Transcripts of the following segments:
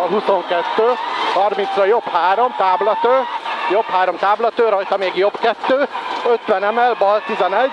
bal 22, 30-ra jobb 3, táblatő, jobb 3 táblatő, rajta még jobb 2, 50 emel, bal 11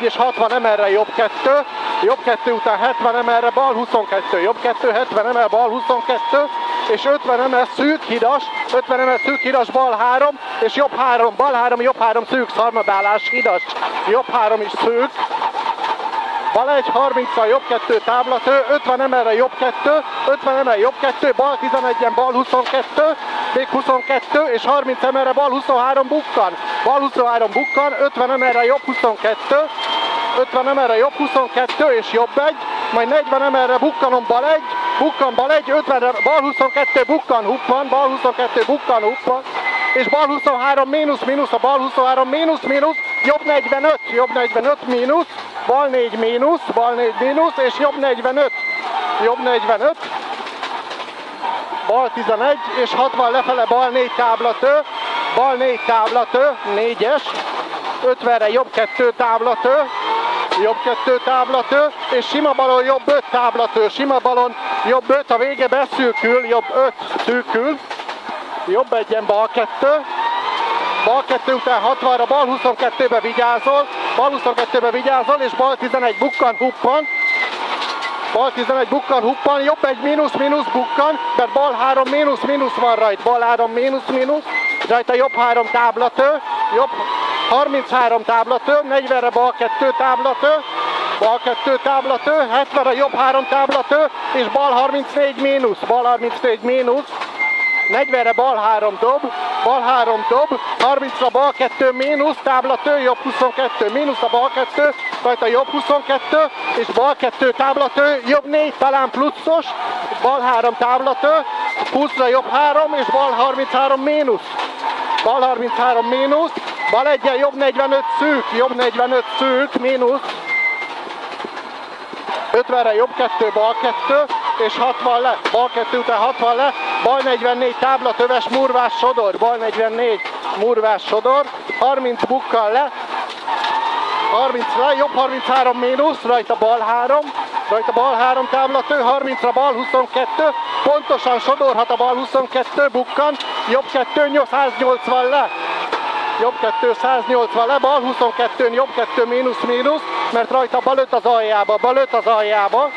és 60 emelre jobb 2, jobb 2 után 70 emelre bal 22, jobb 2, 70 emel, bal 22, és 50 emel szűk hidas, 50 emel szűk hidas, bal 3, és jobb 3, bal 3, jobb 3 szűk, szarmabeállás hidas, jobb 3 is szűk, bal 1, 30-ra jobb 2 táblatő, 50 emelre jobb 2, 50 emel jobb 2, bal 11-en, bal 22, még 22, és 30 emelre bal 23 bukkan, bal 23 bukkan, 50 emelre jobb 22, 50 emelre jobb 22, és jobb 1, majd 40 emelre bukkanom bal 1, bukkan bal 1, 50-re bal 22 bukkan huppan, bal 22 bukkan huppan, és bal 23 mínusz, a bal 23 mínusz, jobb 45 mínusz, bal 4 mínusz, és jobb 45, bal 11, és 60 lefele, bal 4 táblatő, 4-es, 50-re jobb 2 táblatő, és sima balon jobb 5 táblatő, sima balon jobb 5, a vége beszűkül, jobb 5 szűkül, jobb 1-en bal 2 után 60-ra, bal 22-be vigyázol, és bal 11 bukkan huppan, jobb 1 mínusz bukkan, mert bal 3 mínusz van rajta, bal 3 mínusz, rajta jobb 3 táblatő, jobb 33 táblatő, 40-re bal 2 táblatő, 70-re jobb 3 táblatő, és bal 34 mínusz, 40-re bal 3 dob, 30-ra bal 2 mínusz, táblatő, jobb 22, mínusz a bal 2, rajta jobb 22, és bal 2 táblatő, jobb 4, talán pluszos, bal 3 táblatő, 20-ra jobb 3, és bal 33 mínusz, bal 1-en jobb 45 szűk, mínusz, 50-re jobb 2, bal 2, és 60 le, bal 2 után 60 le, bal 44 táblatöves murvás sodor, 30 bukkan le, 30 le, jobb 33 mínusz, rajta bal 3 táblatő, 30-ra bal 22, pontosan sodorhat a bal 22, bukkan, jobb 2, 180 le, bal 22-n jobb 2 mínusz, mert rajta bal 5 az aljába,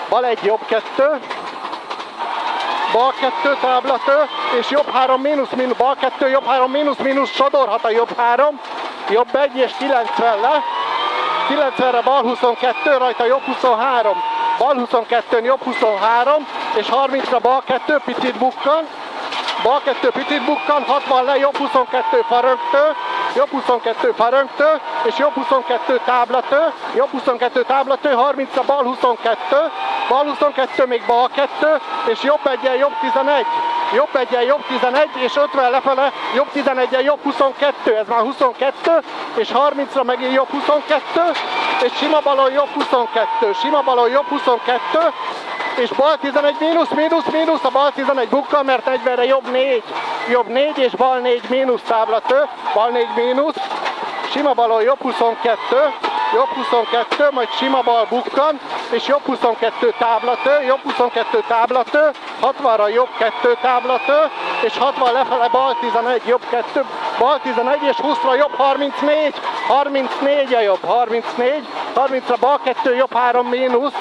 bal 1 jobb 2, bal 2 táblatő, és jobb 3 mínusz, bal 2 jobb 3 mínusz, sodorhat a jobb 3, jobb 1 és 90 le, 90-re bal 22, rajta jobb 23, bal 22-n jobb 23, és 30-ra bal 2 picit bukkan, 60 le, jobb 22 faröngtő, és jobb 22 táblatő, 30-ra bal 22, még bal 2, és jobb 1-en jobb 11, és 50 lefele, jobb 11-en jobb 22, ez már 22, és 30-ra megint jobb 22, és sima balon jobb 22, és bal 11 mínusz, a bal 11 bukkan, mert 40-re jobb 4, és bal 4 mínusz táblatő, sima balon jobb 22, majd sima bal bukkan, és jobb 22 táblatő, 60-ra jobb 2 táblatő, és 60 lefele bal 11, jobb 2, bal 11, és 20-ra jobb 34 a jobb, 30-ra bal 2 jobb 3 mínusz,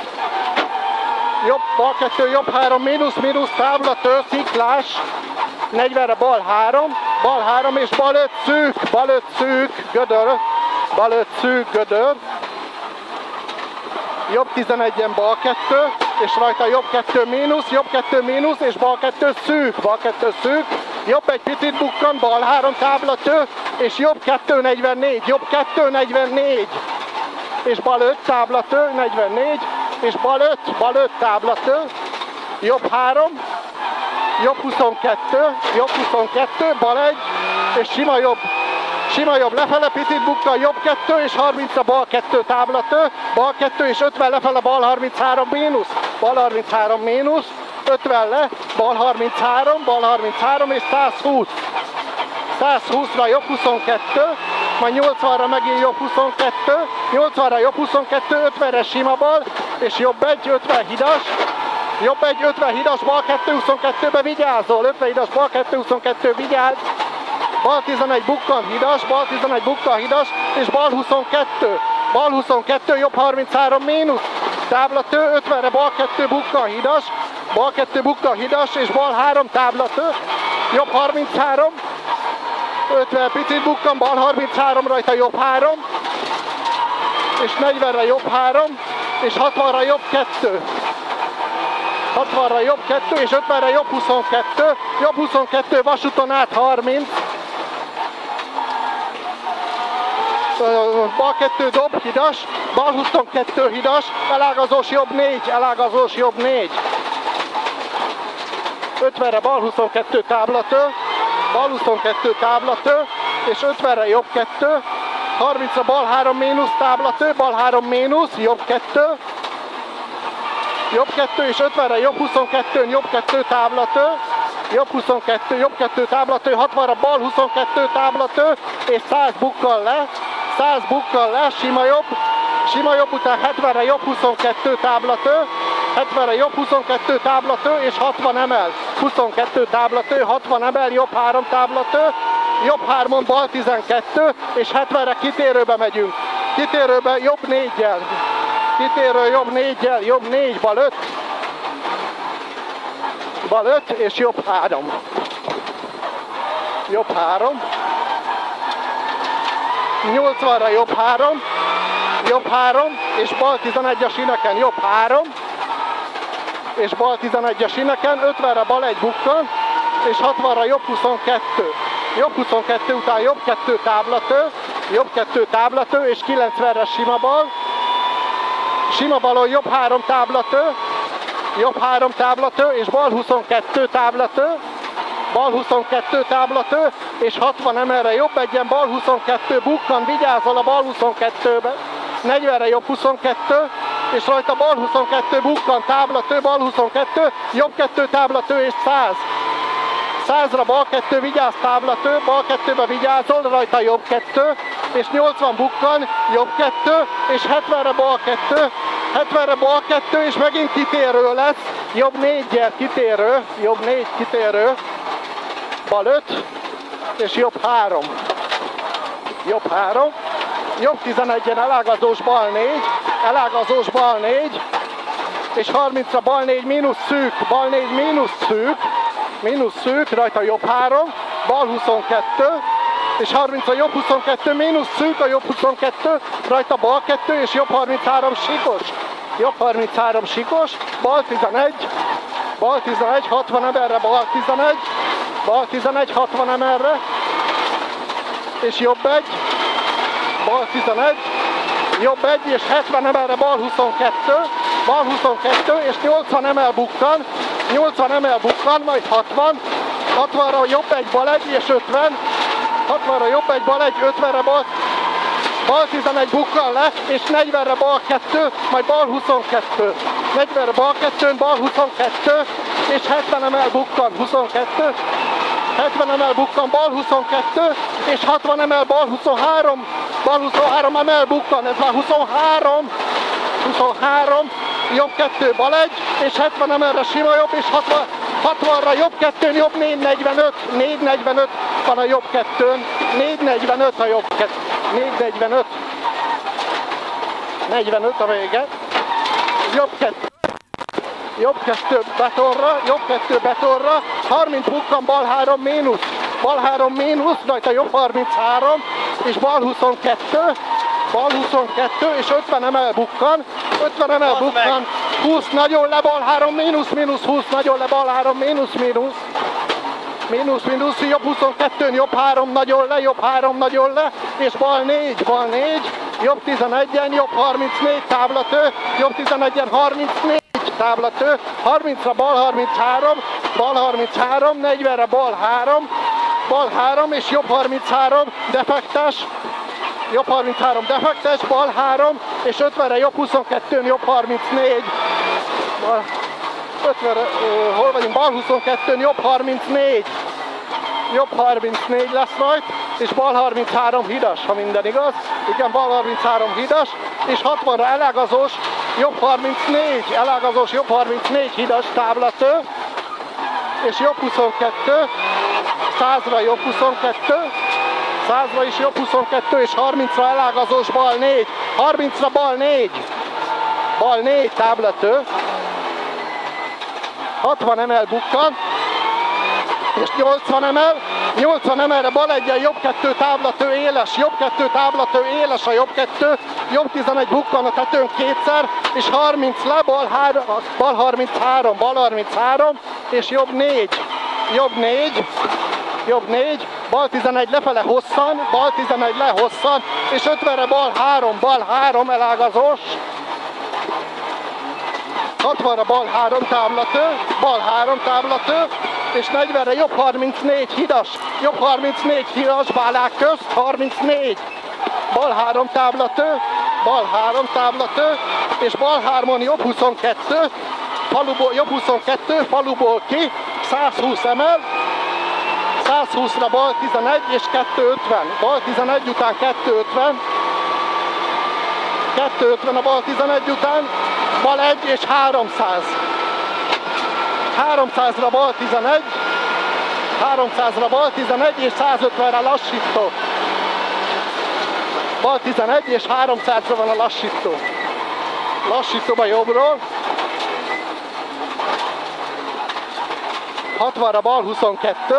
bal 2 jobb 3 mínusz, táblatő, sziklás, 40-re bal 3, és bal 5 szűk, gödör, jobb 11-en bal 2, és rajta jobb 2 mínusz, és bal 2 szűk, jobb egy picit bukkan, bal 3 táblatő, és jobb 2 44, és bal 5 táblatő, 44, és bal 5 táblatő, jobb 3, jobb 22, bal 1, és sima jobb lefele, picit bukkan, jobb 2, és 30-a bal 2 táblatő, bal 2, és 50 lefele, bal 33 mínusz, 50 le, bal 33, és 120-ra jobb 22, majd 80-ra megint jobb 22, 80-ra jobb 22, 50-re sima bal, és jobb 1, 50 hidas, jobb 1, 50 hidas, bal 2, 22-be vigyázol, 50 hidas, bal 2, 22, vigyázz, bal 11 bukkan hidas, bal 11 bukkan hidas, és bal 22, bal 22, jobb 33 mínusz, táblatő, 50-re bal 2 bukkan hidas, bal 2 bukkan hidas, és bal 3 táblatő, jobb 33, 50 picit bukkan, bal 33 rajta, jobb 3, és 40-re jobb 3, és 60-ra jobb 2. 60-ra jobb 2, és 50-re jobb 22, jobb 22, vasúton át 30. Bal 2 dob, hidas, bal 22 hidas, elágazós jobb 4, elágazós jobb 4. 50-re bal 22 táblatő, bal 22 táblatő, és 50-re jobb 2, 30-ra bal 3 mínusz táblatő, bal 3 mínusz, jobb 2, jobb 2, és 50-re jobb 22, jobb 2 táblatő, jobb 22, jobb 2 táblatő, 60-ra bal 22 táblatő, és 100 bukkal le, 100 bukkal le, sima jobb után 70-re jobb 22 táblatő, 70-re jobb 22 táblatő, és 60 emel, 22 táblatő, 60 emel, jobb 3 táblatő, jobb 3-on bal 12, és 70-re kitérőbe megyünk, kitérőbe jobb 4-jel, kitérő jobb 4-jel, jobb 4, bal 5, bal 5, és jobb 3, jobb 3, 80-ra jobb 3, jobb 3, és bal 11-es ineken jobb 3, és bal 11-es ineken, 50-re bal 1 bukkan, és 60-ra jobb 22. Jobb 22 után jobb 2 táblatő, és 90-re sima balon jobb 3 táblatő, és bal 22 táblatő, bal 22 táblatő, és 60 emelre jobb egyen, bal 22 bukkan, vigyázzal a bal 22-be, 40-re jobb 22, és rajta bal 22 bukkan, táblatő, bal 22, jobb 2 táblatő, és 100. 100-ra bal 2 vigyázz táblatő, bal 2-be vigyázol, rajta jobb 2, és 80 bukkan, jobb 2, és 70-re bal 2, 70-re bal 2, és megint kitérő lesz, jobb 4-jel kitérő, jobb 4 kitérő, bal 5, és jobb 3, jobb 3, jobb 11-en elágazós bal 4, elágazós bal 4, és 30-ra bal 4 mínusz szűk, bal 4 mínusz szűk, rajta jobb 3, bal 22, és 30-ra jobb 22 mínusz szűk, a jobb 22, rajta bal 2, és jobb 33 sikos, jobb 33 sikos, bal 11, 60 emelre, bal 11, 60 emelre, és jobb 1, bal 11, jobb 1, és 70 emelre, bal 22, és 80 emel bukkan, 80 emel bukkan, majd 60, 60-ra jobb 1, bal 1, és 50, 60-ra jobb 1, bal 1, 50-re bal 11 bukkan le, és 40-re bal 2, majd bal 22, 40-re bal 2, bal 22, és 70 emel bukkan, 22, 70 emel bukkan, bal 22, és 60 emel, bal 23, emel bukkan, ez már 23, jobb 2, bal 1, és 70 emelre sima jobb, és 60-ra jobb 2, jobb 445 van a jobb 2-n, 445 a jobb 2, 445, 45 a vége, jobb 2 betorra, 30 bukkan, bal 3 mínusz, rajta jobb 33, és bal 22, és 50 emel bukkan, 20 nagyon le, bal 3 mínusz, 20 nagyon le, bal 3 mínusz, jobb 22-n, jobb 3 nagyon le, és bal 4, jobb 11-en, jobb 34 táblatő, jobb 11-en 34 táblatő, 30-ra bal 33, 40-re bal 3, és jobb 33 defektes, bal 3, és 50-re jobb 22-n, jobb 34, hol vagyunk, bal 22-n, jobb 34 lesz majd, és bal 33 hidas, ha minden igaz. Igen, bal 33 hidas, és 60-ra elágazós, jobb 34, elágazós, jobb 34 hidas táblatő, és jobb 22, 100-ra jobb 22, 100-ra is jobb 22, és 30-ra elágazós, bal 4, 30-ra bal 4 táblatő, 60 emel bukkan, és 80 emel, 80 emelre bal 1-en jobb 2 táblatő éles, jobb 2 táblatő éles a jobb 2, jobb 11 bukkan a tetőn kétszer, és 30 le, bal 33, és jobb 4, jobb 4, bal 11 lefele hosszan, bal 11 le hosszan, és 50-re bal 3 elágazós, 60-ra bal 3 táblatő, és 40-re jobb 34 hidas, bálák közt, 34, bal 3 táblatő, és bal 3-on jobb 22, faluból ki, 120 emel, 120-ra bal 11 és 250, bal 11 után 250 a bal 11 után, bal 1 és 300. 300-ra bal 11, 300-ra bal 11 és 150-re lassító. Bal 11 és 300-ra van a lassító. Lassítóba jobbról. 60-ra bal 22,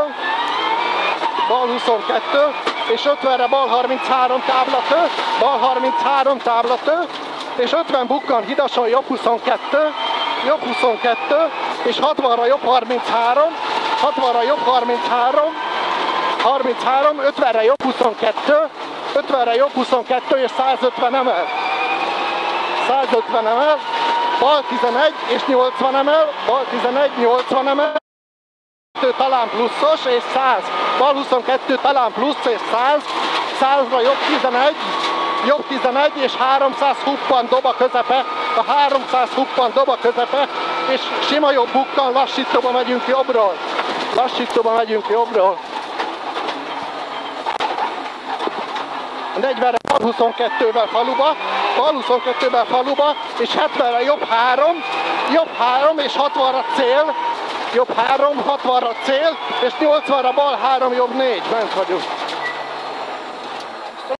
és 50-re bal 33 táblatő, és 50 bukkan hidason jobb 22, és 60-ra jobb 33, 50-re jobb 22, és 150 emel. 150 emel, bal 11 és 80 emel, bal 11, 80 emel, talán pluszos és 100, bal 22 talán plusz és 100, 100-ra jobb 11 és 300 huppan dob a közepe, a 300 huppan dob a közepe, és sima jobb bukkan, lassítóba megyünk jobbról. 40-re bal 22-vel faluba, és 70-re jobb 3, és 60-ra cél, és 80-ra bal 3, jobb 4, bent vagyunk.